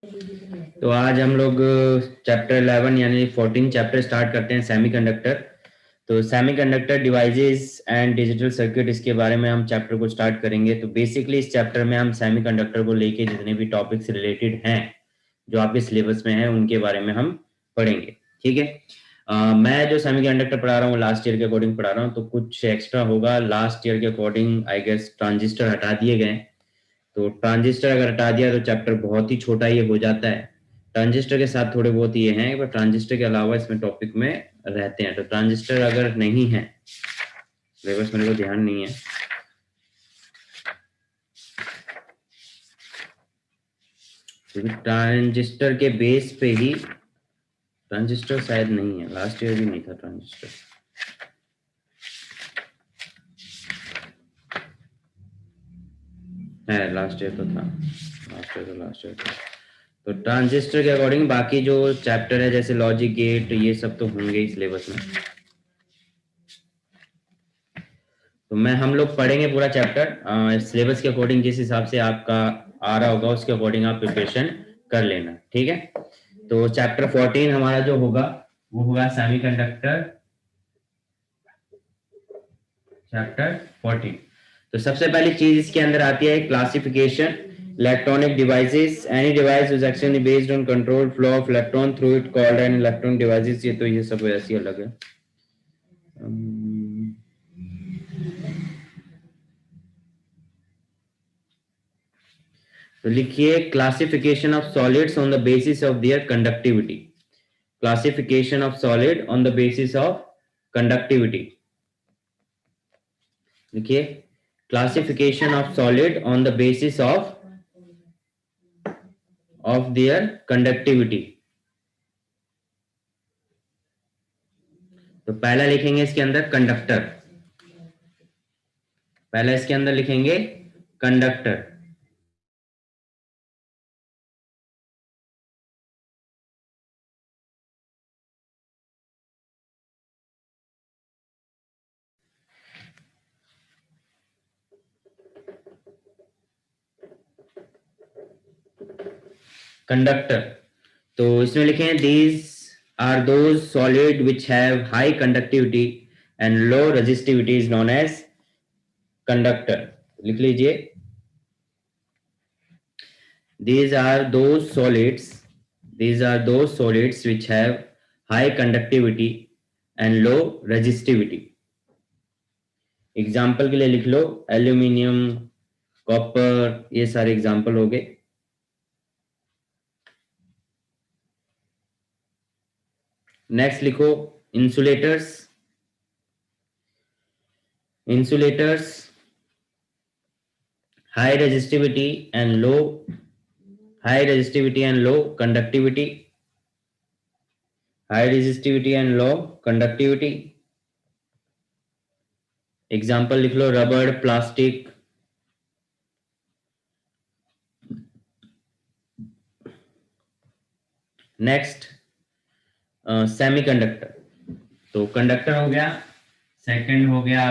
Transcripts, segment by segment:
तो आज हम लोग चैप्टर 11 यानी 14 चैप्टर स्टार्ट करते हैं सेमीकंडक्टर। तो semiconductor devices and digital circuit, इसके बारे में हम चैप्टर को स्टार्ट करेंगे। तो बेसिकली इस चैप्टर में हम सेमीकंडक्टर को लेके जितने भी टॉपिक्स रिलेटेड हैं जो आपके सिलेबस में है उनके बारे में हम पढ़ेंगे। ठीक है। मैं जो सेमीकंडक्टर पढ़ा रहा हूँ लास्ट ईयर के अकॉर्डिंग पढ़ा रहा हूँ, तो कुछ एक्स्ट्रा होगा लास्ट ईयर के अकॉर्डिंग। आई गेस ट्रांजिस्टर हटा दिए गए। तो ट्रांजिस्टर अगर हटा दिया तो चैप्टर बहुत ही छोटा ये हो जाता है। ट्रांजिस्टर के साथ थोड़े बहुत ये हैं, पर ट्रांजिस्टर के अलावा इसमें टॉपिक में रहते हैं। तो ट्रांजिस्टर अगर नहीं है, सिलेबस मेरे को ध्यान नहीं है, क्योंकि ट्रांजिस्टर के बेस पे ही, ट्रांजिस्टर शायद नहीं है, लास्ट ईयर भी नहीं था ट्रांजिस्टर। है, लास्ट ईयर तो था, लास्ट ईयर था। तो ट्रांजिस्टर के अकॉर्डिंग बाकी जो चैप्टर है जैसे लॉजिक गेट, ये सब तो होंगे ही सिलेबस में। तो हम लोग पढ़ेंगे पूरा चैप्टर सिलेबस के अकॉर्डिंग। जिस हिसाब से आपका आ रहा होगा उसके अकॉर्डिंग आप प्रिपरेशन कर लेना। ठीक है। तो चैप्टर 14 हमारा जो होगा वो होगा सेमीकंडक्टर, चैप्टर 14। तो सबसे पहली चीज इसके अंदर आती है classification. Electronic devices, any device is actually based on control flow of electron through it called an electronic devices. ये सब ऐसी अलग है। तो लिखिए classification of solids on the basis of their conductivity. Classification of solid on the basis of conductivity. लिखिए classification of solid on the basis of their conductivity. तो पहला लिखेंगे इसके अंदर कंडक्टर, पहला इसके अंदर लिखेंगे कंडक्टर। कंडक्टर, तो इसमें लिखें these are those solid which have high conductivity and low resistivity is known as conductor. लिख लीजिए these are those solids, which have high conductivity and low resistivity। Example के लिए लिख लो एल्यूमिनियम, कॉपर, ये सारे एग्जाम्पल हो गए। नेक्स्ट लिखो insulators. High resistivity and low conductivity, example लिख लो रबड़, प्लास्टिक। Next semiconductor. तो कंडक्टर हो गया, सेकंड हो गया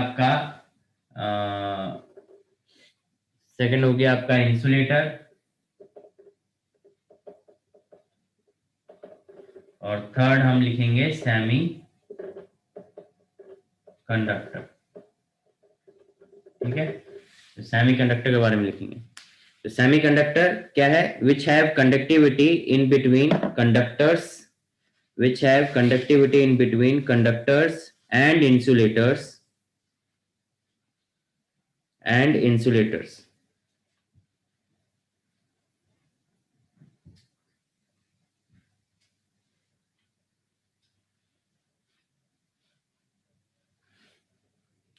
आपका इंसुलेटर, और थर्ड हम लिखेंगे सेमी कंडक्टर। ठीक है। तो सेमी कंडक्टर के बारे में लिखेंगे। तो सेमी कंडक्टर क्या है? Which have conductivity in between conductors, and insulators.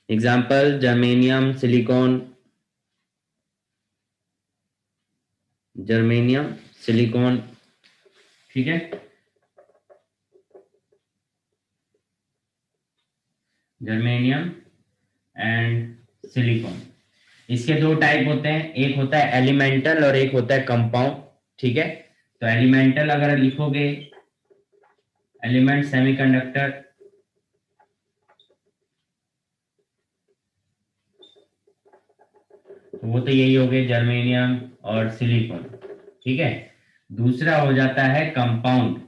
Example germanium, silicon. ठीक है। जर्मेनियम एंड सिलिकॉन, इसके दो टाइप होते हैं, एक होता है एलिमेंटल और एक होता है कंपाउंड। ठीक है। तो एलिमेंटल अगर लिखोगे, एलिमेंट सेमीकंडक्टर, तो वो तो यही हो गए जर्मेनियम और सिलिकॉन। ठीक है। दूसरा हो जाता है कंपाउंड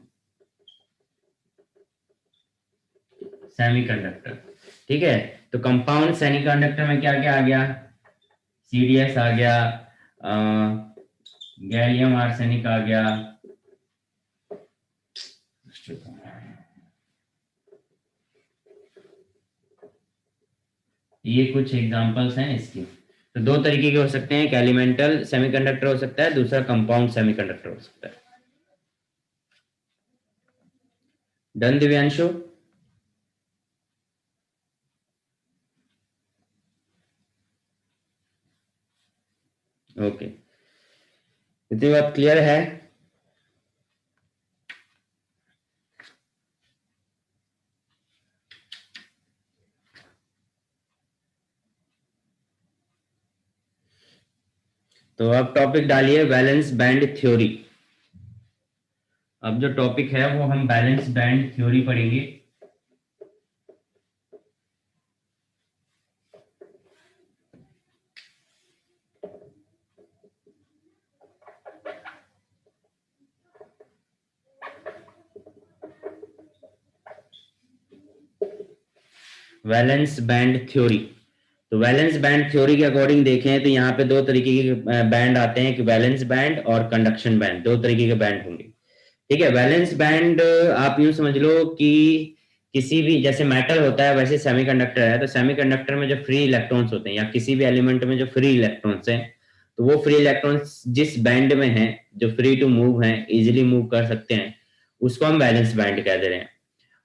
सेमीकंडक्टर। ठीक है, तो कंपाउंड सेमीकंडक्टर में क्या क्या आ गया, सीडीएस आ गया, गैलियम आर्सेनिक आ गया, ये कुछ एग्जांपल्स हैं इसके। तो दो तरीके के हो सकते हैं, एक एलिमेंटल सेमीकंडक्टर हो सकता है, दूसरा कंपाउंड सेमीकंडक्टर हो सकता है। डन दिव्यांशु? ओके, इतनी बात क्लियर है? तो अब टॉपिक डालिए वैलेंस बैंड थ्योरी। अब जो टॉपिक है वो हम बैलेंस बैंड थ्योरी पढ़ेंगे। Valence band theory. तो वैलेंस बैंड थ्योरी के अकॉर्डिंग देखें तो यहाँ पे दो तरीके के बैंड आते हैं, कि वैलेंस बैंड और कंडक्शन बैंड, दो तरीके के बैंड होंगे। ठीक है, वैलेंस बैंड आप यूं समझ लो कि किसी भी, जैसे मेटल होता है वैसे सेमीकंडक्टर है, तो सेमीकंडक्टर में जो फ्री इलेक्ट्रॉन्स होते हैं या किसी भी एलिमेंट में जो फ्री इलेक्ट्रॉन्स हैं, तो वो फ्री इलेक्ट्रॉन्स जिस बैंड में हैं, जो फ्री टू मूव हैं, इजीली मूव कर सकते हैं, उसको हम वैलेंस बैंड कह दे रहे हैं।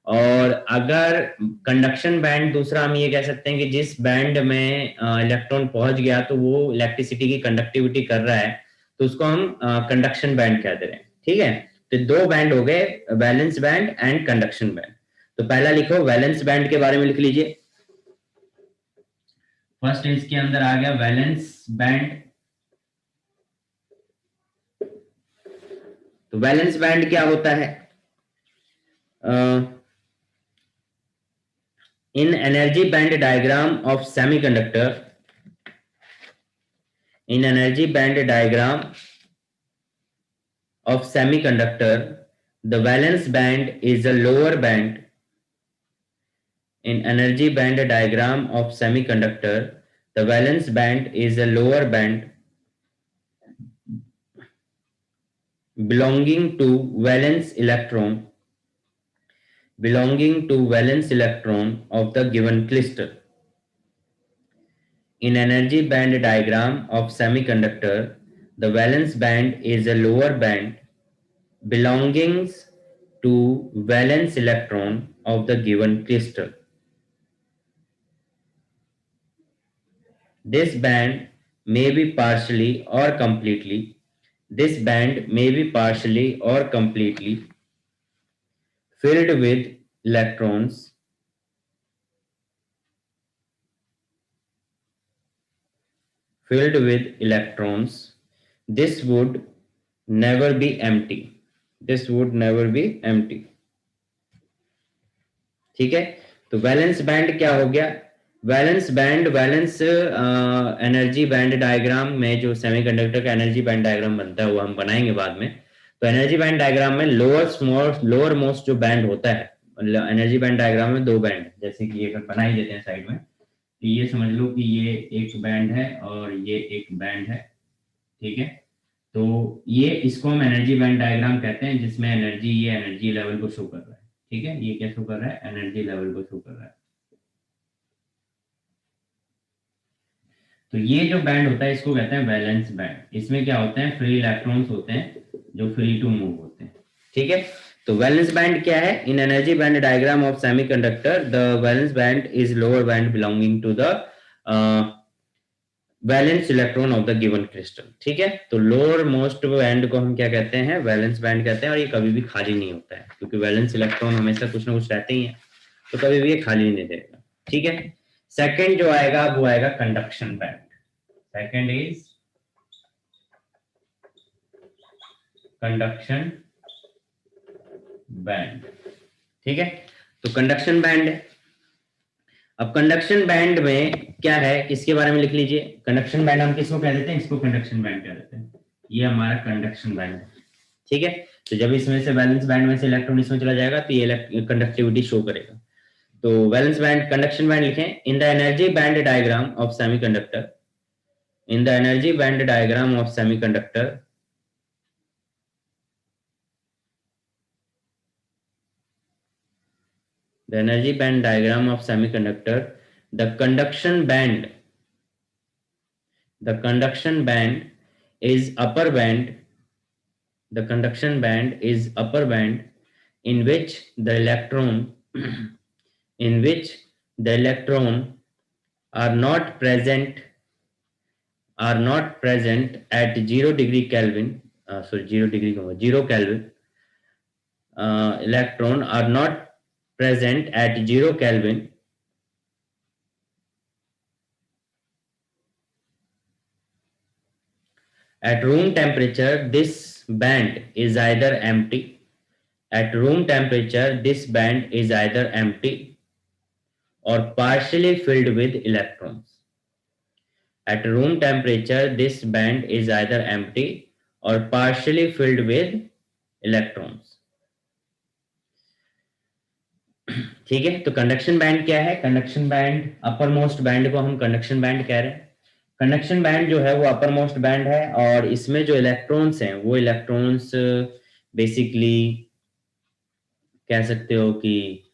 और अगर कंडक्शन बैंड, दूसरा हम ये कह सकते हैं कि जिस बैंड में इलेक्ट्रॉन पहुंच गया तो वो इलेक्ट्रिसिटी की कंडक्टिविटी कर रहा है, तो उसको हम कंडक्शन बैंड कह दे रहे हैं। ठीक है, तो दो बैंड हो गए, valence band and conduction band. तो पहला लिखो, वैलेंस बैंड के बारे में लिख लीजिए। फर्स्ट इसके अंदर आ गया वैलेंस बैंड। तो वैलेंस बैंड क्या होता है? in energy band diagram of semiconductor, in energy band diagram of semiconductor, the valence band is a lower band. In energy band diagram of semiconductor, the valence band is a lower band belonging to valence electron, of the given cluster. In energy band diagram of semiconductor, the valence band is a lower band belonging to valence electron of the given crystal. This band may be partially or completely filled with electrons This would never be empty. ठीक है, तो valence band क्या हो गया? Valence energy band diagram में जो semiconductor का energy band diagram बनता है वो हम बनाएंगे बाद में। तो एनर्जी बैंड डायग्राम में लोअर मोस्ट जो बैंड होता है, एनर्जी बैंड डायग्राम में दो बैंड, जैसे कि ये बना ही देते हैं साइड में, तो ये समझ लो कि ये एक बैंड है और ये एक बैंड है। ठीक है, तो ये इसको हम एनर्जी बैंड डायग्राम कहते हैं, जिसमें ये एनर्जी लेवल को शो कर रहा है। ठीक है, ये क्या शो कर रहा है? एनर्जी लेवल को शो कर रहा है। तो ये जो बैंड होता है इसको कहते हैं वैलेंस बैंड। इसमें क्या होते हैं? फ्री इलेक्ट्रॉन्स होते हैं जो फ्री टू मूव होते हैं। ठीक है, तो वैलेंस बैंड क्या है? In energy band diagram of semiconductor, the valence band is lower band belonging to the valence electron of the given crystal. ठीक है, तो लोअर मोस्ट बैंड को हम क्या कहते हैं? वैलेंस बैंड कहते हैं। और ये कभी भी खाली नहीं होता है, क्योंकि वैलेंस इलेक्ट्रॉन हमेशा कुछ ना कुछ रहते ही है, तो कभी भी ये खाली नहीं देगा। ठीक है, सेकंड जो आएगा वो आएगा conduction band. Second is conduction band. ठीक है, तो कंडक्शन बैंड है। अब कंडक्शन बैंड में क्या है, किसके बारे में लिख लीजिए। कंडक्शन बैंड हम किसको कह देते हैं? इसको कंडक्शन बैंड कह देते हैं। ये हमारा कंडक्शन बैंड है। ठीक है, तो जब इसमें से वैलेंस बैंड में से इलेक्ट्रॉन इसमें चला जाएगा तो ये कंडक्टिविटी शो करेगा। तो वैलेंस बैंड, कंडक्शन बैंड लिखें, in the energy band diagram of semiconductor, in the energy band diagram of semiconductor, the energy band diagram of semiconductor, the conduction band, the conduction band is upper band, the conduction band is upper band in which the electron in which the electron are not present at 0 degree Kelvin, 0 degree 0 Kelvin, electron are not present at 0 Kelvin at room temperature. This band is either empty. At room temperature, this band is either empty or partially filled with electrons. At room temperature, this band is either empty or partially filled with electrons. ठीक है, तो conduction band क्या है? Conduction band, upper most band को हम conduction band कह रहे हैं। कंडक्शन बैंड जो है वो अपर मोस्ट बैंड है और इसमें जो इलेक्ट्रॉन्स हैं वो इलेक्ट्रॉन्स बेसिकली कह सकते हो कि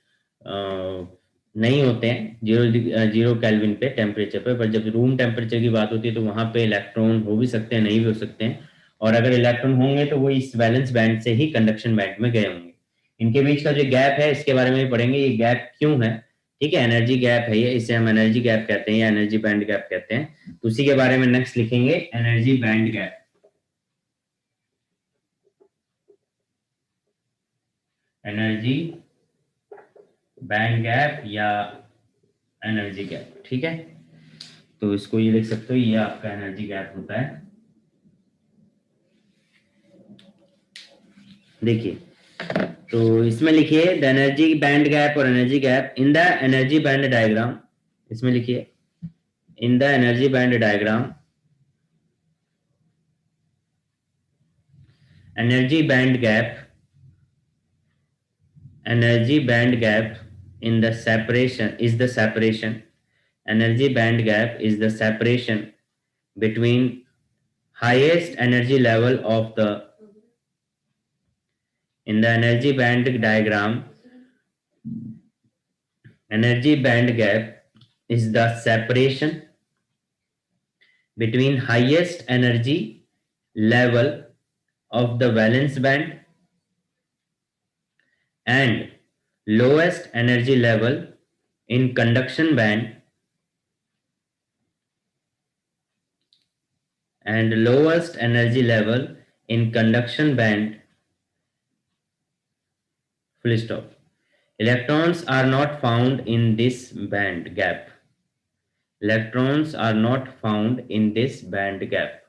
नहीं होते हैं जीरो केल्विन पे टेम्परेचर पे, पर जब रूम टेम्परेचर की बात होती है तो वहां पे इलेक्ट्रॉन हो भी सकते हैं, नहीं भी हो सकते हैं, और अगर इलेक्ट्रॉन होंगे तो वो इस वैलेंस बैंड से ही कंडक्शन बैंड में गए होंगे। इनके बीच का जो गैप है इसके बारे में भी पढ़ेंगे, ये गैप क्यों है। ठीक है, एनर्जी गैप है ये, इसे हम एनर्जी गैप कहते हैं या एनर्जी बैंड गैप कहते हैं, तो उसी के बारे में नेक्स्ट लिखेंगे, energy band gap. Energy band gap या एनर्जी गैप, ठीक है, तो इसको ये लिख सकते हो, ये आपका एनर्जी गैप होता है। देखिए, तो इसमें लिखिए द एनर्जी बैंड गैप और energy gap in the energy band diagram, इसमें लिखिए in the energy band diagram, energy band gap in the separation is the separation, energy band gap is the separation between highest energy level of the, in the energy band diagram, energy band gap is the separation between highest energy level of the valence band and lowest energy level in conduction band, and lowest energy level in conduction band, full stop. Electrons are not found in this band gap. Electrons are not found in this band gap.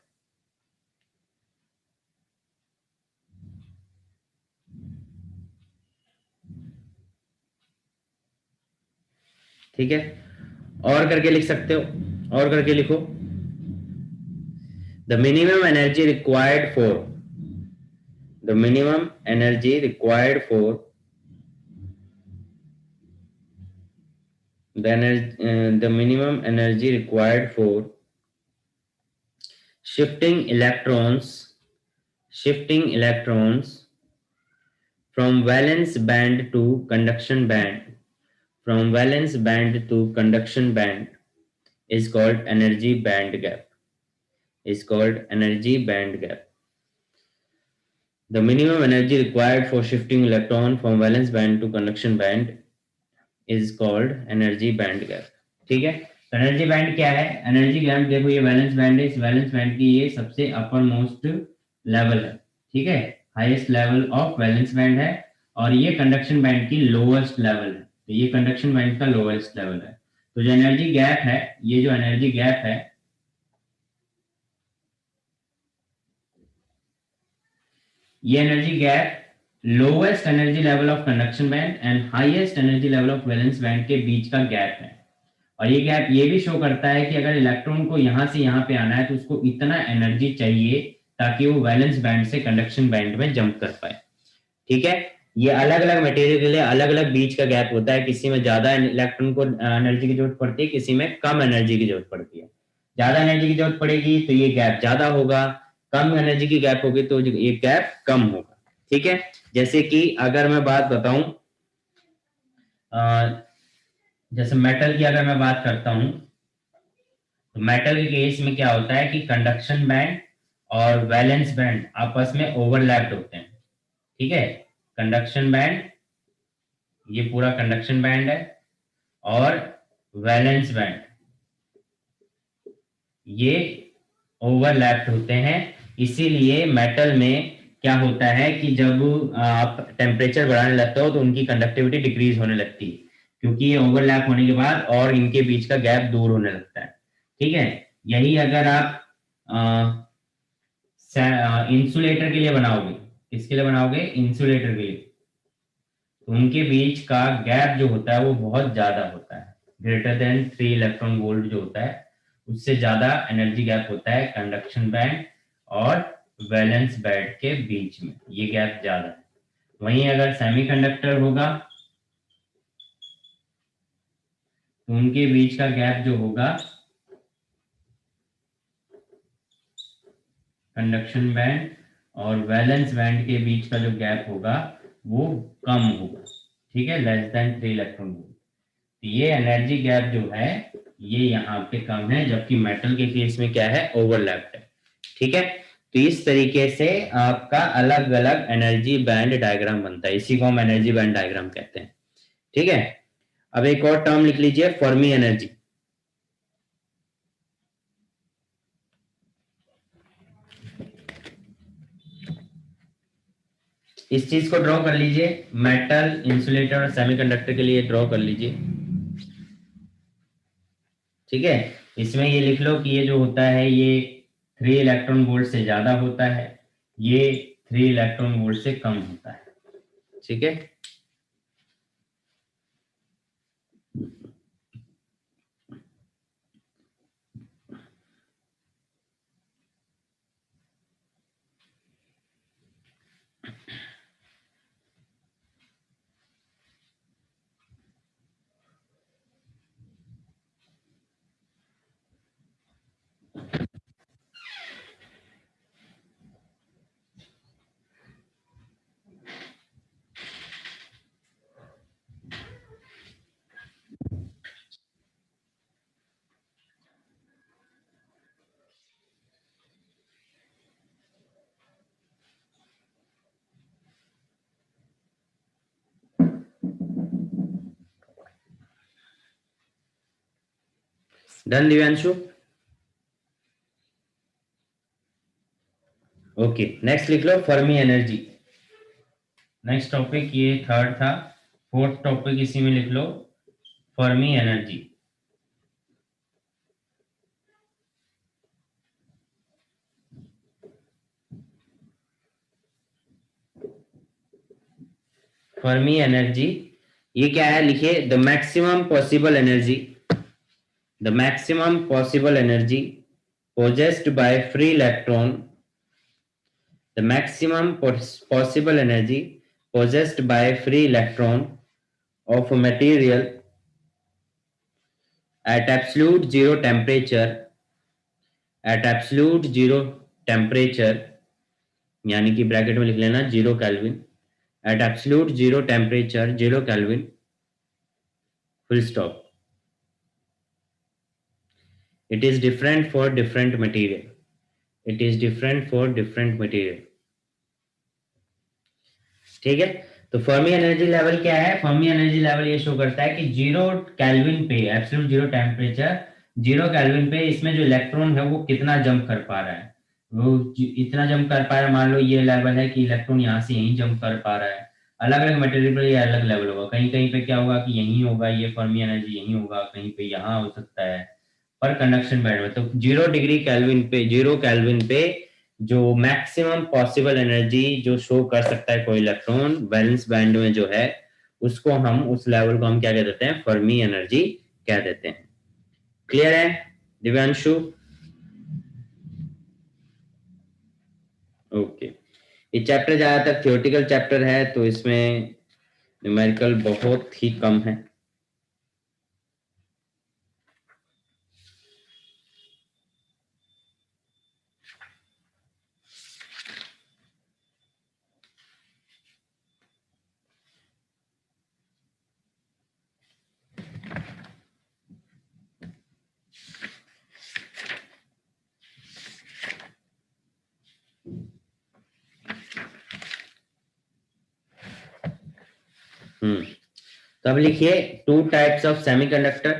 ठीक है, और करके लिख सकते हो, और करके लिखो, the minimum energy required for, the minimum energy required for the minimum energy required for shifting electrons from valence band to conduction band, from valence band to conduction band is called energy band gap, is called energy band gap. The minimum energy required for shifting electron from valence band to conduction band is called energy band gap. ठीक है, तो energy band क्या है? Energy band देखो, ये valence band है, इस valence band की ये सबसे अपर मोस्ट लेवल है, ठीक है, highest level of valence band है, और ये कंडक्शन बैंड की लोएस्ट लेवल है, तो ये कंडक्शन बैंड का लोएस्ट लेवल है। तो जो एनर्जी गैप है, ये जो एनर्जी गैप है, ये energy gap lowest energy level of conduction band and highest energy level of valence band के बीच का गैप है। और ये गैप ये भी शो करता है कि अगर इलेक्ट्रॉन को यहां से यहां पे आना है तो उसको इतना एनर्जी चाहिए ताकि वो वैलेंस बैंड से कंडक्शन बैंड में जंप कर पाए। ठीक है, ये अलग अलग मटेरियल के लिए अलग अलग बीच का गैप होता है, किसी में ज्यादा इलेक्ट्रॉन को एनर्जी की जरूरत पड़ती है, किसी में कम एनर्जी की जरूरत पड़ती है। ज्यादा एनर्जी की जरूरत पड़ेगी तो ये गैप ज्यादा होगा, कम एनर्जी की गैप होगी तो ये गैप कम होगा। ठीक है, जैसे कि अगर मैं बात बताऊं, जैसे मेटल की अगर मैं बात करता हूं, तो मेटल के केस में क्या होता है कि कंडक्शन बैंड और वैलेंस बैंड आपस में ओवरलैप्ड होते हैं। ठीक है, कंडक्शन बैंड, ये पूरा कंडक्शन बैंड है, और वैलेंस बैंड ये ओवरलैप्ड होते हैं। इसीलिए मेटल में क्या होता है कि जब आप टेम्परेचर बढ़ाने लगते हो तो उनकी कंडक्टिविटी डिक्रीज होने लगती है, क्योंकि ये ओवरलैप होने के बाद और इनके बीच का गैप दूर होने लगता है। ठीक है, यही अगर आप इंसुलेटर के लिए बनाओगे, किसके लिए बनाओगे, इंसुलेटर के लिए, तो उनके बीच का गैप जो होता है वो बहुत ज्यादा होता है, ग्रेटर देन 3 इलेक्ट्रॉन वोल्ट जो होता है, उससे ज्यादा एनर्जी गैप होता है कंडक्शन बैंड और वैलेंस बैंड के बीच में, ये गैप ज्यादा है। वहीं अगर सेमीकंडक्टर होगा तो उनके बीच का गैप जो होगा कंडक्शन बैंड और वैलेंस बैंड के बीच का जो गैप होगा वो कम होगा। ठीक है, लेस देन 3 इलेक्ट्रॉन वोल्ट। ये एनर्जी गैप जो है ये यहाँ पे कम है, जबकि मेटल के केस में क्या है, ओवरलैप्ड है। ठीक है, तो इस तरीके से आपका अलग अलग एनर्जी बैंड डायग्राम बनता है, इसी को हम एनर्जी बैंड डायग्राम कहते हैं। ठीक है, अब एक और टर्म लिख लीजिए, फर्मी एनर्जी। इस चीज को ड्रॉ कर लीजिए, मेटल, इंसुलेटर और सेमीकंडक्टर के लिए ड्रॉ कर लीजिए। ठीक है, इसमें ये लिख लो कि ये जो होता है ये 3 इलेक्ट्रॉन वोल्ट से ज्यादा होता है, ये 3 इलेक्ट्रॉन वोल्ट से कम होता है। ठीक है, डन दिव्यांशु? ओके, नेक्स्ट लिख लो फर्मी एनर्जी। नेक्स्ट टॉपिक ये थर्ड था, फोर्थ टॉपिक इसी में लिख लो, फर्मी एनर्जी। फर्मी एनर्जी ये क्या है, लिखिए, the maximum possible energy, the maximum possible energy possessed by free electron, the maximum possible energy possessed by free electron of a material at absolute zero temperature, at absolute zero temperature, यानी कि bracket में लिख लेना 0 kelvin, at absolute zero temperature 0 kelvin, full stop. It is different for different material. It is different for different material. ठीक है, तो Fermi energy level क्या है, फर्मी एनर्जी लेवल ये शो करता है कि 0 केल्विन पे, एब्सोल्यूट 0 टेम्परेचर 0 केल्विन पे इसमें जो इलेक्ट्रॉन है वो कितना जंप कर पा रहा है, वो इतना जंप कर पा रहा है। मान लो ये लेवल है कि इलेक्ट्रॉन यहाँ से यहीं जंप कर पा रहा है, अलग अलग मटेरियल पर ये अलग लेवल होगा, कहीं कहीं पे क्या होगा कि यहीं होगा, ये फर्मी एनर्जी यहीं होगा, कहीं पे यहाँ हो सकता है, पर कंडक्शन बैंड में। तो 0 डिग्री केल्विन पे, 0 केल्विन पे जो मैक्सिमम पॉसिबल एनर्जी जो शो कर सकता है कोई इलेक्ट्रॉन वैलेंस बैंड में जो है, उसको हम, उस लेवल को हम क्या कह देते हैं, फर्मी एनर्जी कह देते हैं। क्लियर है दिव्यांशु? ओके, ये चैप्टर ज्यादातर थ्योरेटिकल चैप्टर है, तो इसमें न्यूमेरिकल बहुत ही कम है। तो अब लिखिए two types of semiconductor.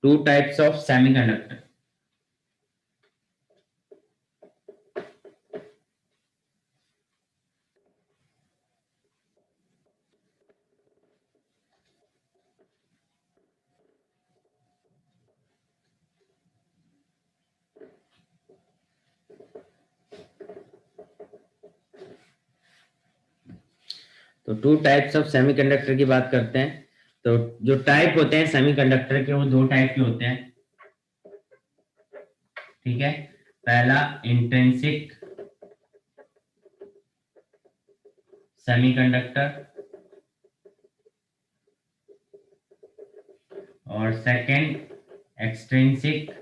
Two types of semiconductor. तो टू टाइप्स ऑफ सेमीकंडक्टर की बात करते हैं। तो जो टाइप होते हैं सेमीकंडक्टर के, वो दो टाइप के होते हैं। ठीक है, पहला इंट्रिंसिक सेमीकंडक्टर और सेकंड एक्सट्रिंसिक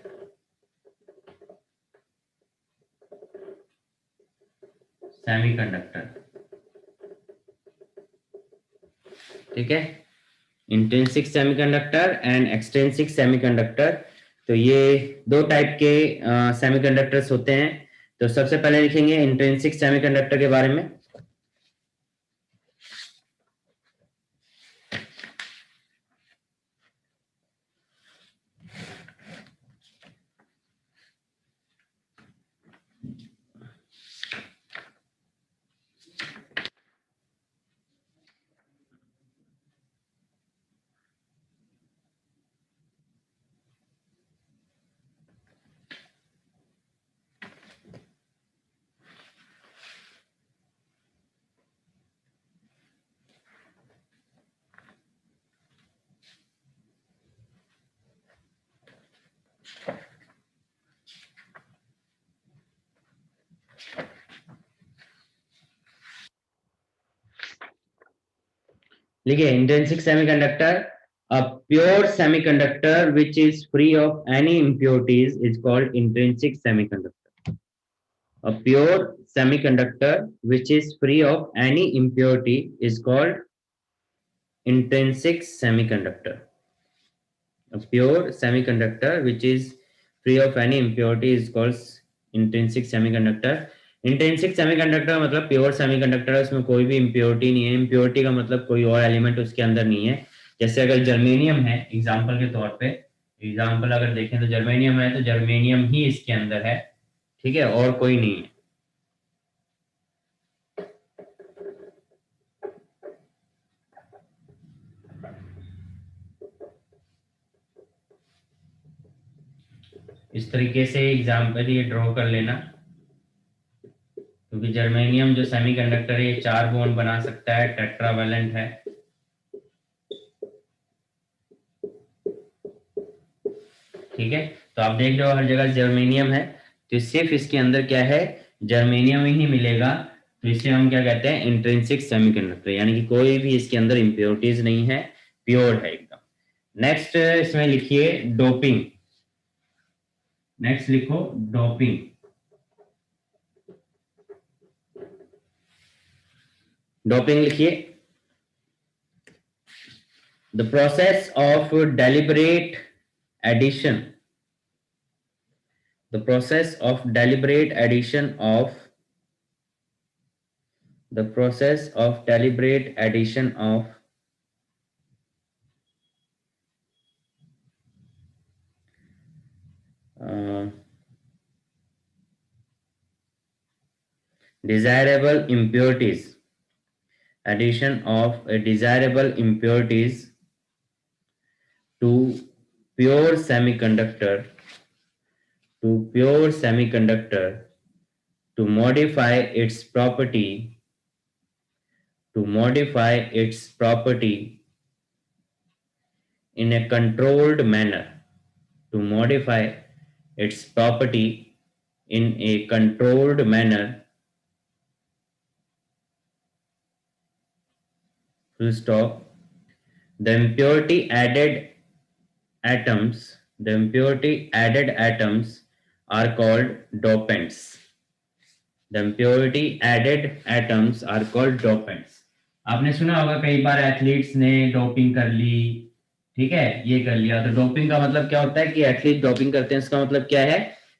सेमीकंडक्टर। ठीक है, intrinsic semiconductor and extrinsic semiconductor. तो ये दो टाइप के सेमीकंडक्टर्स होते हैं। तो सबसे पहले लिखेंगे इंट्रिंसिक सेमीकंडक्टर के बारे में। देखिए, intrinsic semiconductor, a pure semiconductor which is free of any impurities is called intrinsic semiconductor. A pure semiconductor which is free of any impurity is called intrinsic semiconductor. A pure semiconductor which is free of any impurity is called intrinsic semiconductor. Intrinsic semiconductor मतलब pure semiconductor है, उसमें कोई भी impurity नहीं है। Impurity का मतलब कोई और एलिमेंट उसके अंदर नहीं है। जैसे अगर जर्मेनियम है, एग्जांपल के तौर पे, एग्जांपल अगर देखें तो जर्मेनियम है, तो जर्मेनियम ही इसके अंदर है। ठीक है, और कोई नहीं है। इस तरीके से एग्जांपल ये ड्रॉ कर लेना, क्योंकि जर्मेनियम जो सेमीकंडक्टर है ये 4 बॉन्ड बना सकता है, टेट्रावैलेंट है। ठीक है, तो आप देख रहे हो हर जगह जर्मेनियम है, तो सिर्फ इसके अंदर क्या है, जर्मेनियम ही मिलेगा। तो इसे हम क्या कहते हैं, इंट्रिंसिक सेमीकंडक्टर, यानी कि कोई भी इसके अंदर इम्प्योरिटीज नहीं है, प्योर है एकदम। नेक्स्ट इसमें लिखिए डोपिंग। नेक्स्ट लिखो डोपिंग। डोपिंग लिखिए, the process of deliberate addition, the process of deliberate addition of the process of deliberate addition of desirable impurities, addition of desirable impurities to pure semiconductor, to pure semiconductor, to modify its property, to modify its property in a controlled manner, to modify its property in a controlled manner, full stop, the impurity added atoms are called dopants. The impurity added atoms are called dopants. आपने सुना होगा कई बार athletes ने doping कर ली, ठीक है, ये कर लिया। तो डोपिंग का मतलब क्या होता है कि एथलीट डोपिंग करते हैं, इसका मतलब क्या है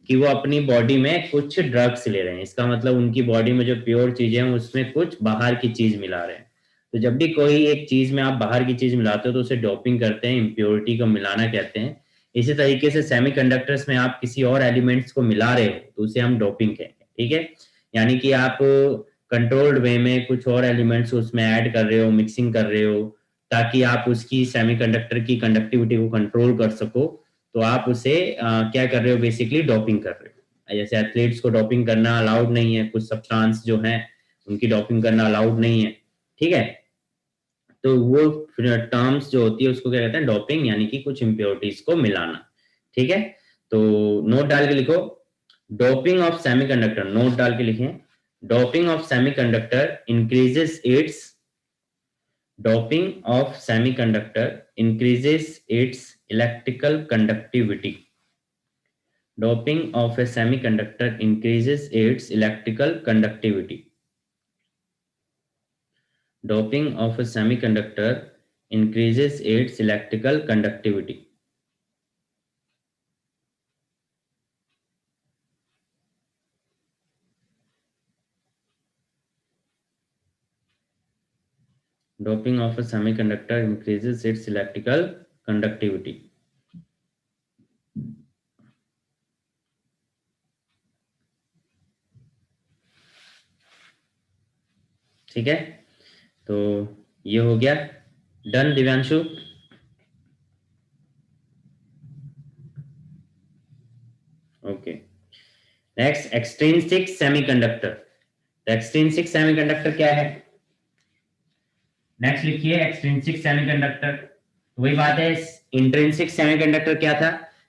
कि वो अपनी बॉडी में कुछ ड्रग्स ले रहे हैं। इसका मतलब उनकी बॉडी में जो प्योर चीजें हैं उसमें कुछ बाहर की चीज मिला रहे हैं। तो जब भी कोई एक चीज में आप बाहर की चीज मिलाते हो तो उसे डोपिंग कहते हैं, इम्प्योरिटी को मिलाना कहते हैं। इसी तरीके से सेमीकंडक्टर्स में आप किसी और एलिमेंट्स को मिला रहे हो तो उसे हम डोपिंग कहेंगे, ठीक है। यानी कि आप कंट्रोल्ड वे में कुछ और एलिमेंट्स उसमें ऐड कर रहे हो, मिक्सिंग कर रहे हो, ताकि आप उसकी सेमीकंडक्टर की कंडक्टिविटी को कंट्रोल कर सको। तो आप उसे क्या कर रहे हो, बेसिकली डोपिंग कर रहे हो। जैसे एथलीट्स को डोपिंग करना अलाउड नहीं है, कुछ सब्सटेंस जो हैं उनकी डोपिंग करना अलाउड नहीं है, ठीक है। तो वो टर्म्स जो होती है उसको क्या कहते हैं, डोपिंग, यानी कि कुछ इम्प्योरिटीज को मिलाना, ठीक है। तो नोट डाल के लिखो, डोपिंग ऑफ सेमीकंडक्टर, नोट डाल के लिखें, doping of semiconductor increases it's, doping of semiconductor increases its electrical conductivity. Doping of a semiconductor increases its electrical conductivity. Doping of a semiconductor increases its electrical conductivity. Doping of a semiconductor increases its electrical conductivity. ठीक है, तो ये हो गया done Divyanshu. Okay, next extrinsic semiconductor. Extrinsic semiconductor क्या है, next लिखिए extrinsic semiconductor. वही बात है, इंट्रिंसिक सेमीकंडक्टर क्या था,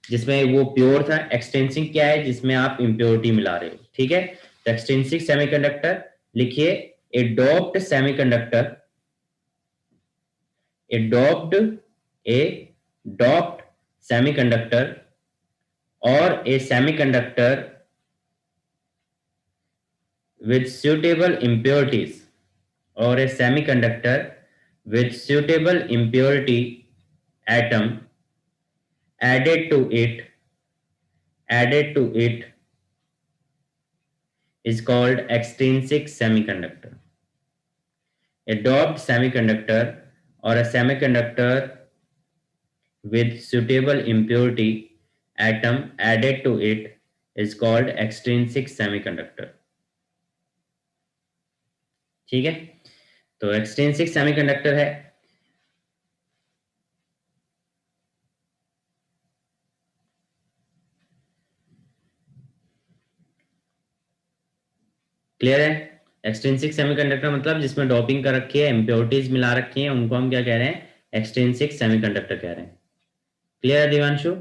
जिसमें वो प्योर था। एक्सट्रिंसिक क्या है, जिसमें आप इंप्योरिटी मिला रहे हो, ठीक है। तो एक्सट्रिंसिक सेमीकंडक्टर लिखिए, ए डोप्ड सेमीकंडक्टर, ए डोप्ड, ए डोप्ड सेमीकंडक्टर और ए semiconductor with suitable impurities, or a semiconductor with suitable impurity atom added to it is called extrinsic semiconductor. A doped semiconductor or a semiconductor with suitable impurity atom added to it is called extrinsic semiconductor. ठीक है, तो extrinsic semiconductor है, clear है। Extrinsic semiconductor मतलब जिसमें doping कर रखी है, इम्प्योरिटीज मिला रखी है, उनको हम क्या कह रहे हैं, एक्सट्रिंसिक सेमीकंडक्टर कह रहे हैं। क्लियर है दिवांशु।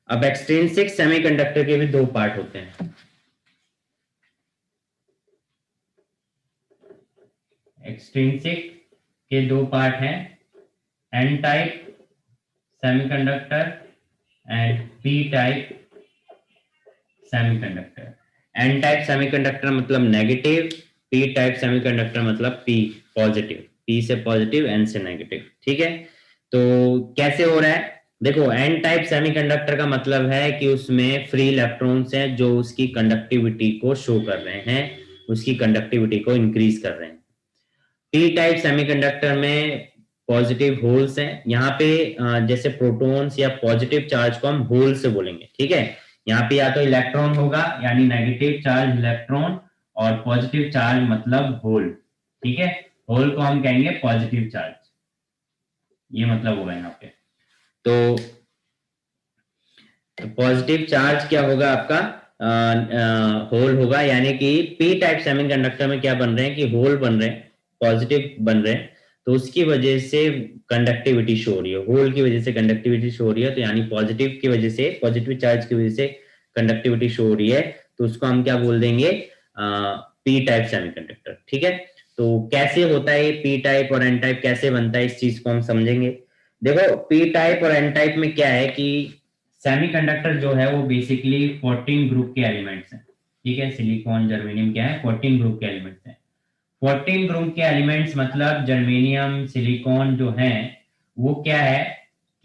अब एक्सट्रिंसिक सेमीकंडक्टर के भी दो पार्ट होते हैं। एक्सट्रिंसिक के दो पार्ट हैं, N type semiconductor and P type semiconductor. N type semiconductor मतलब नेगेटिव, पी टाइप सेमीकंडक्टर मतलब पी पॉजिटिव, पी से पॉजिटिव, एन से नेगेटिव, ठीक है। तो कैसे हो रहा है, देखो एन टाइप सेमीकंडक्टर का मतलब है कि उसमें फ्री इलेक्ट्रॉन्स हैं जो उसकी कंडक्टिविटी को शो कर रहे हैं, उसकी कंडक्टिविटी को इंक्रीज कर रहे हैं। पी टाइप सेमीकंडक्टर में पॉजिटिव होल्स हैं, यहाँ पे जैसे प्रोटॉन्स या पॉजिटिव चार्ज को हम होल से बोलेंगे, ठीक है। यहाँ पे या तो इलेक्ट्रॉन होगा यानी नेगेटिव चार्ज इलेक्ट्रॉन, और पॉजिटिव चार्ज मतलब होल, ठीक है। होल को हम कहेंगे पॉजिटिव चार्ज, ये मतलब होगा यहाँ पे। तो पॉजिटिव चार्ज क्या होगा आपका, होल होगा, यानी कि पी टाइप सेमीकंडक्टर में क्या बन रहे हैं कि होल बन रहे हैं, पॉजिटिव बन रहे हैं। तो उसकी वजह से कंडक्टिविटी शो हो रही है, होल की वजह से कंडक्टिविटी शो हो रही है, तो यानी पॉजिटिव की वजह से, पॉजिटिव चार्ज की वजह से कंडक्टिविटी शो हो रही है, तो उसको हम क्या बोल देंगे, पी टाइप सेमीकंडक्टर। ठीक है, तो कैसे होता है पी टाइप और एन टाइप, कैसे बनता है, इस चीज को हम समझेंगे। देखो पी टाइप और एन टाइप में क्या है कि सेमीकंडक्टर जो है वो बेसिकली 14 ग्रुप के एलिमेंट्स हैं। ठीक है, सिलिकॉन जर्मेनियम क्या है, 14 ग्रुप के एलिमेंट्स हैं। 14 ग्रुप के एलिमेंट्स मतलब जर्मेनियम सिलिकॉन जो है वो क्या है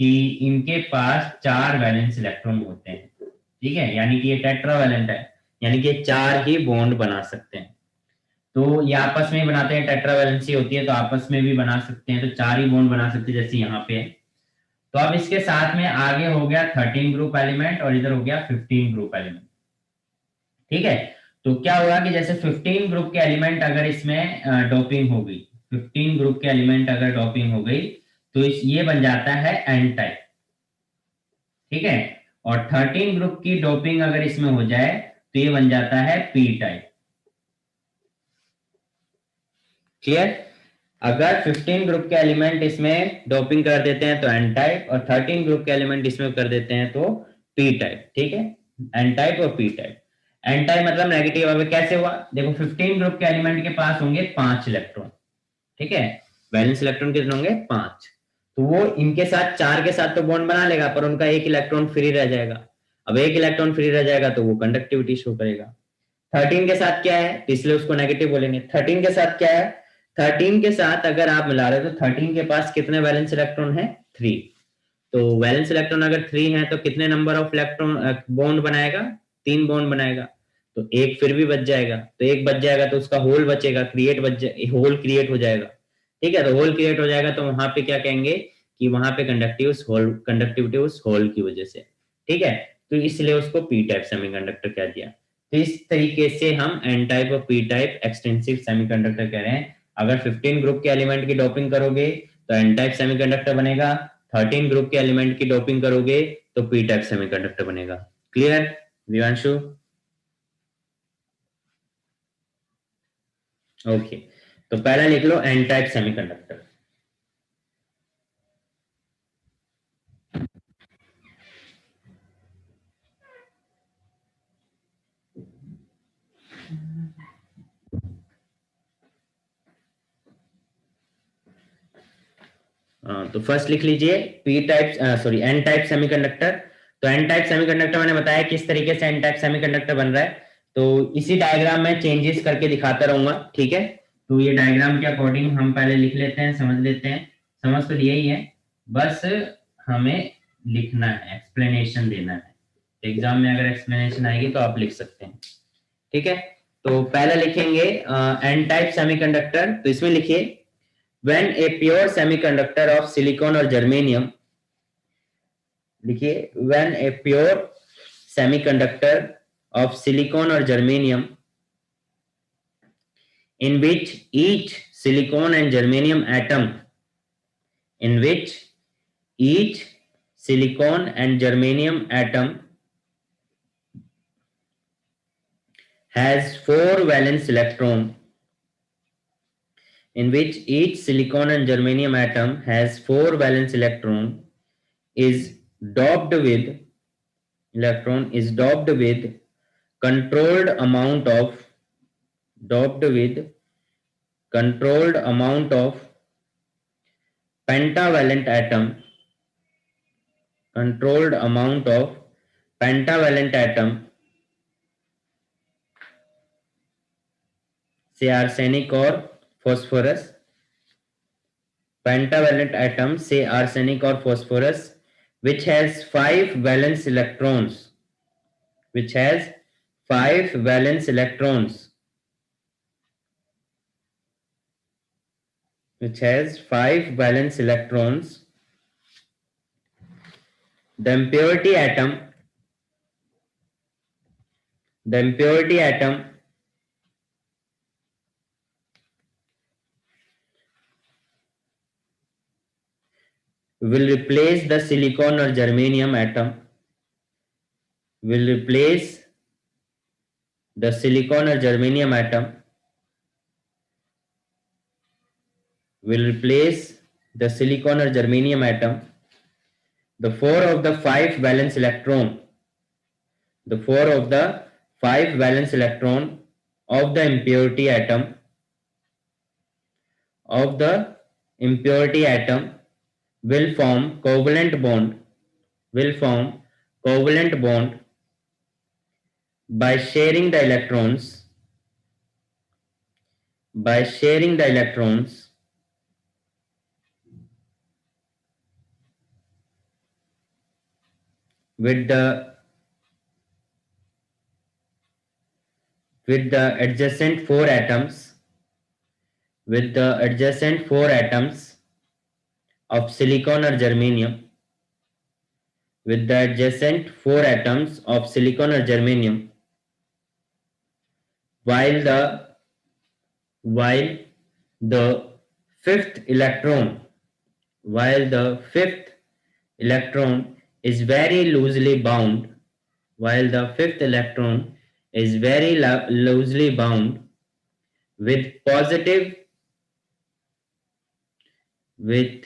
कि इनके पास 4 वैलेंस इलेक्ट्रॉन होते हैं। ठीक है, यानी कि ये टेट्रावैलेंट है, यानी कि 4 ही बॉन्ड बना सकते हैं। तो ये आपस में ही बनाते हैं, टेट्रावैलेंसी होती है तो आपस में भी बना सकते हैं, तो 4 ही बॉन्ड बना सकते हैं जैसे यहाँ पे है। तो अब इसके साथ में आगे हो गया 13 ग्रुप एलिमेंट और इधर हो गया 15 ग्रुप एलिमेंट। ठीक है, तो क्या होगा कि जैसे 15 ग्रुप के एलिमेंट अगर इसमें डोपिंग हो गई, 15 ग्रुप के एलिमेंट अगर डोपिंग हो गई तो ये बन जाता है एन टाइप। ठीक है, और 13 ग्रुप की डोपिंग अगर इसमें हो जाए तो ये बन जाता है पी टाइप। क्लियर, अगर 15 ग्रुप के एलिमेंट इसमें डोपिंग कर देते हैं तो एन टाइप, और 13 ग्रुप के एलिमेंट इसमें कर देते हैं तो पी टाइप। ठीक है, एन टाइप और पी टाइप। एन टाइप मतलब नेगेटिव। अब कैसे हुआ, देखो 15 ग्रुप के एलिमेंट के पास होंगे 5 इलेक्ट्रॉन। ठीक है, वैलेंस इलेक्ट्रॉन कितने होंगे, 5। तो वो इनके साथ 4 के साथ तो बॉन्ड बना लेगा, पर उनका एक इलेक्ट्रॉन फ्री रह जाएगा। अब एक इलेक्ट्रॉन फ्री रह जाएगा तो वो कंडक्टिविटी शो करेगा। 13 के साथ क्या है, इसलिए उसको नेगेटिव बोलेंगे। 13 के साथ क्या है, 13 के साथ अगर आप मिला रहे हो तो 13 के पास कितने वैलेंस इलेक्ट्रॉन है, 3। तो वैलेंस इलेक्ट्रॉन अगर 3 है तो कितने नंबर ऑफ इलेक्ट्रॉन बॉन्ड बनाएगा, 3 बॉन्ड बनाएगा। तो एक फिर भी बच जाएगा, तो एक बच जाएगा तो उसका होल बचेगा, होल क्रिएट हो जाएगा। ठीक है, तो होल क्रिएट हो जाएगा तो वहां पे क्या कहेंगे कि वहां पे कंडक्टिविटी उस होल की वजह से। ठीक है, तो इसलिए उसको पी टाइप सेमीकंडक्टर कह दिया। तो इस तरीके से हम एन टाइप और पी टाइप एक्सटेंसिव सेमीकंडक्टर कह रहे हैं। अगर 15 ग्रुप के एलिमेंट की डोपिंग करोगे तो एन टाइप सेमीकंडक्टर बनेगा, 13 ग्रुप के एलिमेंट की डोपिंग करोगे तो पी टाइप सेमीकंडक्टर बनेगा। क्लियर विवांशु? ओके, तो पहला लिख लो एन टाइप सेमीकंडक्टर। तो फर्स्ट लिख लीजिए P type, sorry N type semiconductor. तो एन टाइप सेमीकंडक्टर मैंने बताया किस तरीके से एन टाइप सेमीकंडक्टर बन रहा है, तो इसी डायग्राम में चेंजेस करके दिखाता रहूंगा। ठीक है, तो ये डायग्राम के अकॉर्डिंग हम पहले लिख लेते हैं, समझ लेते हैं। समझ तो यही है, बस हमें लिखना है, एक्सप्लेनेशन देना है। एग्जाम में अगर एक्सप्लेनेशन आएगी तो आप लिख सकते हैं। ठीक है, तो पहला लिखेंगे एन टाइप सेमीकंडक्टर। तो इसमें लिखिए when a pure semiconductor of silicon or germanium, लिखिए when a pure semiconductor of silicon or germanium in which each silicon and germanium atom, in which each silicon and germanium atom has 4 valence electron, in which each silicon and germanium atom has 4 valence electron, is doped with doped with controlled amount of doped with controlled amount of pentavalent atom, controlled amount of pentavalent atom, say arsenic or phosphorus, pentavalent atom say arsenic or phosphorus, which has 5 valence electrons, which has 5 valence electrons, which has 5 valence electrons. The impurity atom, the impurity atom will replace the silicon or germanium atom, will replace the silicon or germanium atom will replace the silicon or germanium atom. The 4 of the 5 valence electron, the 4 of the 5 valence electron of the impurity atom will form covalent bond by sharing the electrons by sharing the electrons with the adjacent 4 atoms of silicon or germanium with the adjacent 4 atoms of silicon or germanium while while the fifth electron while the fifth electron is very loosely bound while the fifth electron is very loosely bound with with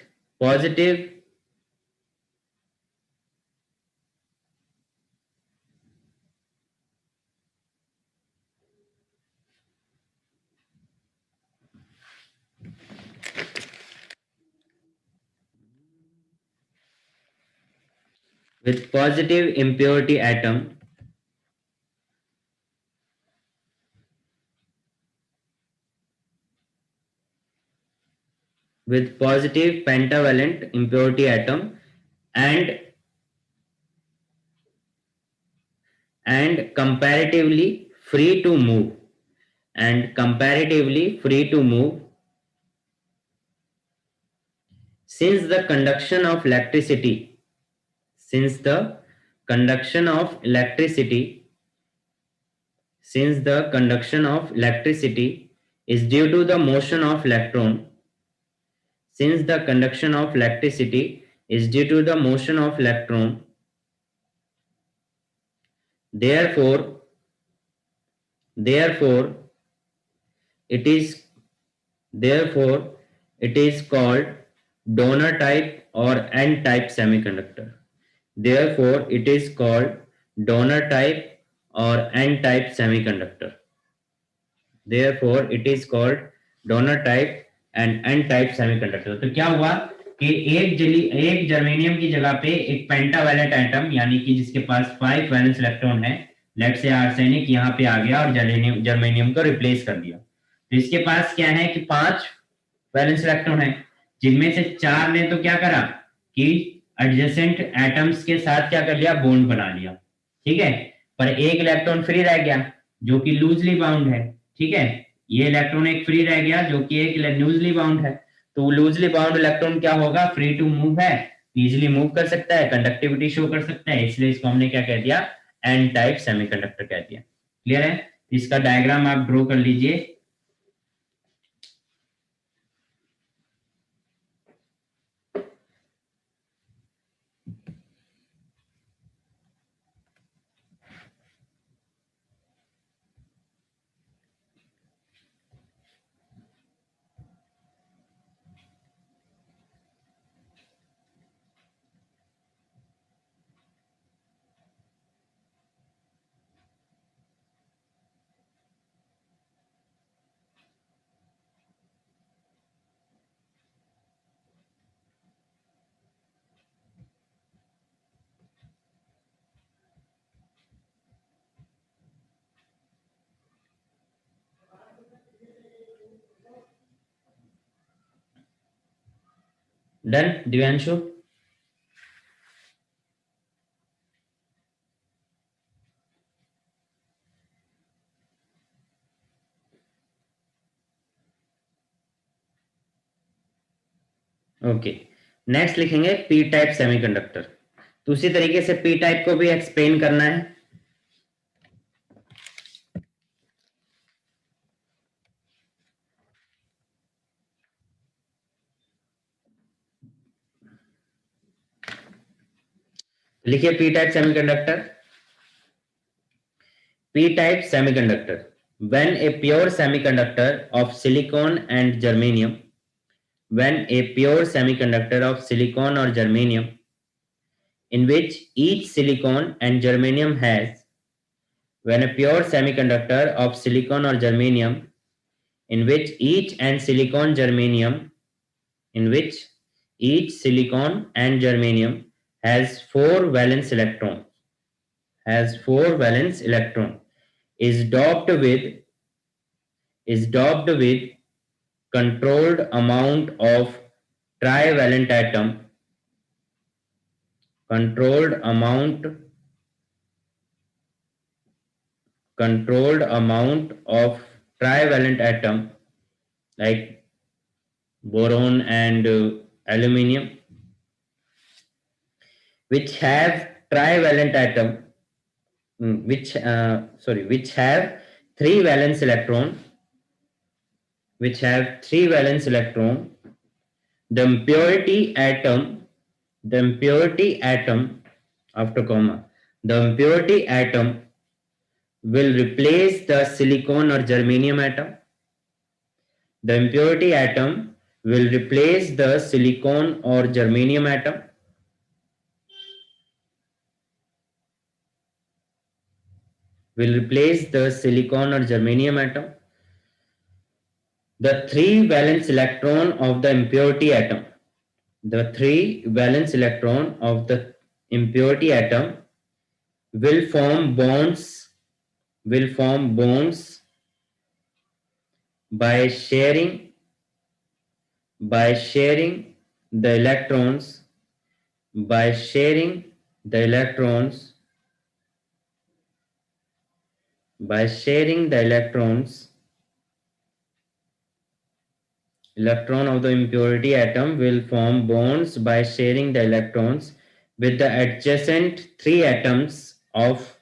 positive impurity atom with positive pentavalent impurity atom and comparatively free to move since the conduction of electricity since the conduction of electricity is due to the motion of electron since the conduction of electricity is due to the motion of electron, therefore it is therefore it is called donor type or n type semiconductor. Therefore it is called donor type or n type semiconductor. Therefore it is called donor type and n type semiconductor. तो क्या हुआ कि एक germanium की जगह पे एक pentavalent atom यानी कि जिसके पास 5 वैलेंस इलेक्ट्रॉन है, लेट से आर्सेनिक यहाँ पे आ गया और जर्मेनियम को रिप्लेस कर दिया। तो इसके पास क्या है कि 5 वैलेंस इलेक्ट्रॉन है, जिनमें से 4 ने तो क्या करा कि एडजेसेंट एटम्स के साथ क्या कर लिया, बॉन्ड बना लिया, ठीक है, पर एक इलेक्ट्रॉन फ्री रह गया जो कि लूजली बाउंड है, ठीक है, ये इलेक्ट्रॉन एक फ्री रह गया जो कि एक लूजली बाउंड है। तो लूजली बाउंड इलेक्ट्रॉन क्या होगा, फ्री टू मूव है, इजीली मूव कर सकता है, कंडक्टिविटी शो कर सकता है, इसलिए इसको हमने क्या कह दिया, एन टाइप सेमीकंडक्टर कह दिया। क्लियर है? इसका डायग्राम आप ड्रॉ कर लीजिए। डन दिव्यांशु? ओके, नेक्स्ट लिखेंगे पी टाइप सेमीकंडक्टर। तो उसी तरीके से पी टाइप को भी एक्सप्लेन करना है। लिखिए P type semiconductor. P-type semiconductor. When a pure semiconductor of silicon and germanium when a pure semiconductor of silicon or germanium, in which each silicon and germanium has, when a pure semiconductor of silicon or germanium, in which each and silicon germanium, in which each silicon and germanium has four valence electron, is doped with controlled amount of trivalent atom, controlled amount of trivalent atom like boron and aluminum, which have trivalent atom, which have three valence electron, the impurity atom after comma, the impurity atom will replace the silicon or germanium atom. The impurity atom will replace the silicon or germanium atom. The three valence electron of the impurity atom. The three valence electron of the impurity atom will form bonds by sharing the electrons by sharing the electrons by sharing the electron of the impurity atom will form bonds by sharing the electrons with the adjacent three atoms of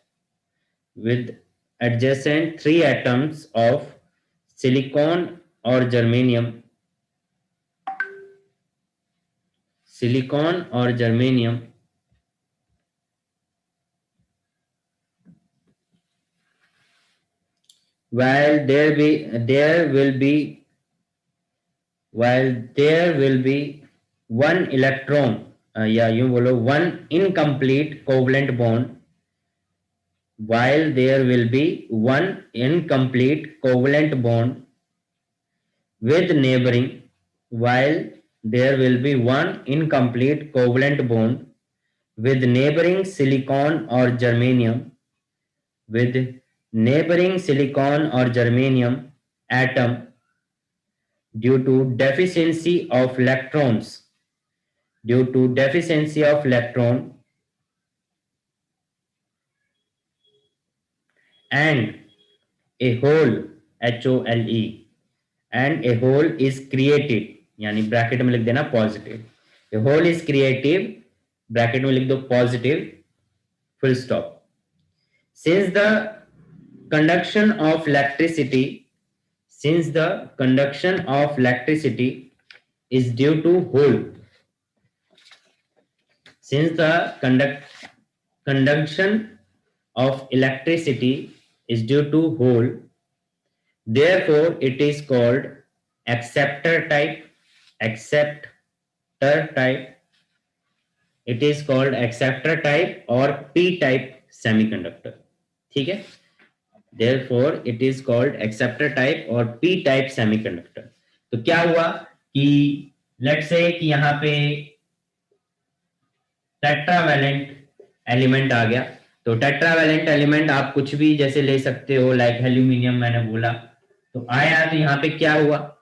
silicon or germanium while there will be one electron, या यूं बोलो one incomplete covalent bond, while there will be one incomplete covalent bond with neighboring while there will be one incomplete covalent bond with neighboring silicon or germanium with neighboring silicon or germanium atom due to deficiency of electrons and a hole HOLE and a hole is created, यानी bracket में लिख देना positive, a hole is created, bracket में लिख दो positive, full stop. Since the conduction of electricity is due to hole, since the conduction of electricity is due to hole, therefore it is called acceptor type. It is called acceptor type or p type semiconductor. ठीक है, therefore it is called acceptor type or p type semiconductor. तो क्या हुआ कि let's say कि यहाँ पे tetravalent element आ गया, तो टेट्रावैलेंट एलिमेंट आप कुछ भी जैसे ले सकते हो, लाइक एल्यूमिनियम मैंने बोला, तो आया तो यहाँ पे क्या हुआ,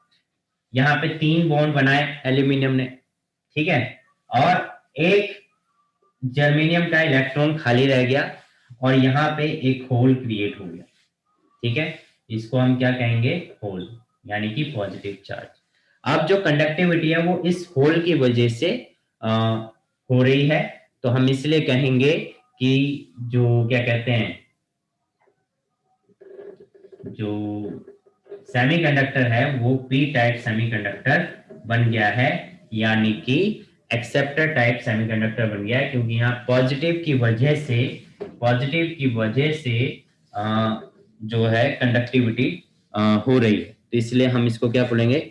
यहाँ पे 3 बॉन्ड बनाए एल्यूमिनियम ने, ठीक है, और एक जर्मेनियम का इलेक्ट्रॉन खाली रह गया और यहाँ पे एक होल क्रिएट हो गया, ठीक है, इसको हम क्या कहेंगे, होल, यानी कि पॉजिटिव चार्ज. अब जो कंडक्टिविटी है वो इस होल की वजह से हो रही है, तो हम इसलिए कहेंगे कि जो क्या कहते हैं, जो सेमीकंडक्टर है वो पी टाइप सेमीकंडक्टर बन गया है, यानी कि एक्सेप्टर टाइप सेमीकंडक्टर बन गया है, क्योंकि यहाँ पॉजिटिव की वजह से जो है कंडक्टिविटी हो रही है, तो इसलिए हम इसको क्या बोलेंगे,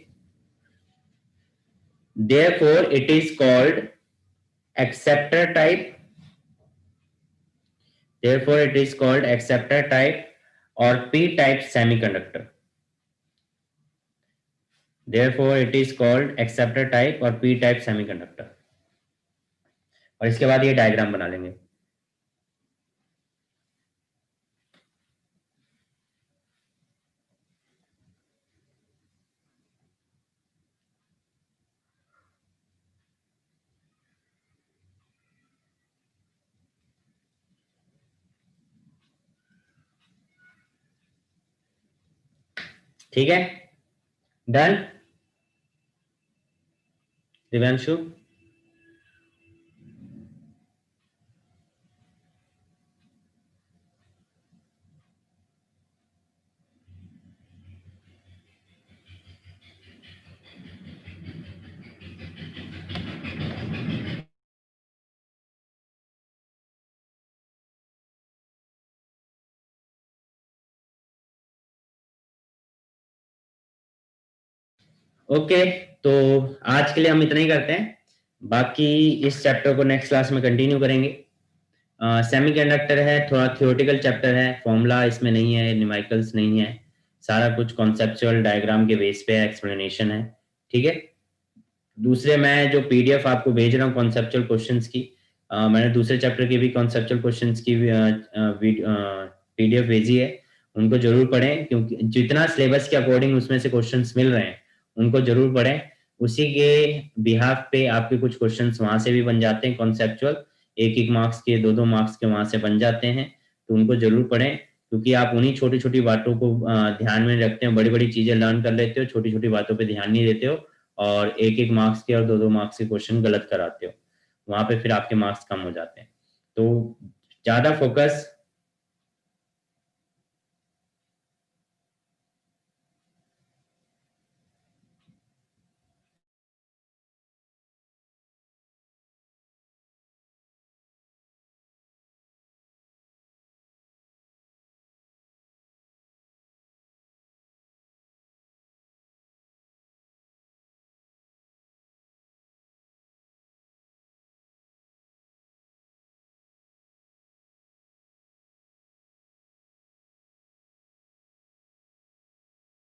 Therefore, it is called acceptor type. Therefore, it is called acceptor type or p-type semiconductor. Therefore, it is called acceptor type or p-type semiconductor. और इसके बाद ये डायग्राम बना लेंगे. ठीक है, डन. दिव्यांशु, ओके. तो आज के लिए हम इतना ही करते हैं, बाकी इस चैप्टर को नेक्स्ट क्लास में कंटिन्यू करेंगे. सेमीकंडक्टर है, थोड़ा थियोरेटिकल चैप्टर है, फॉर्मूला इसमें नहीं है, न्यूमेरिकल्स नहीं है, सारा कुछ कॉन्सेप्चुअल डायग्राम के बेस पे एक्सप्लेनेशन है. ठीक है. दूसरे मैं जो पीडीएफ आपको भेज रहा हूँ कॉन्सेप्चुअल क्वेश्चंस की, मैंने दूसरे चैप्टर की भी कॉन्सेप्चुअल क्वेश्चंस की पीडीएफ भेजी है. उनको जरूर पढ़ें, क्योंकि जितना सिलेबस के अकॉर्डिंग उसमें से क्वेश्चंस मिल रहे हैं उनको जरूर पढ़ें. उसी के बिहाफ पे आपके कुछ क्वेश्चंस वहां से भी बन जाते हैं कॉन्सेप्चुअल, एक मार्क्स के, दो मार्क्स के वहां से बन जाते हैं. तो उनको जरूर पढ़ें, क्योंकि आप उन्हीं छोटी छोटी बातों को ध्यान में रखते हैं, बड़ी बड़ी चीजें लर्न कर लेते हो, छोटी छोटी बातों पे ध्यान नहीं देते हो और एक मार्क्स के और दो मार्क्स के क्वेश्चन गलत कराते हो. वहां पे फिर आपके मार्क्स कम हो जाते हैं. तो ज्यादा फोकस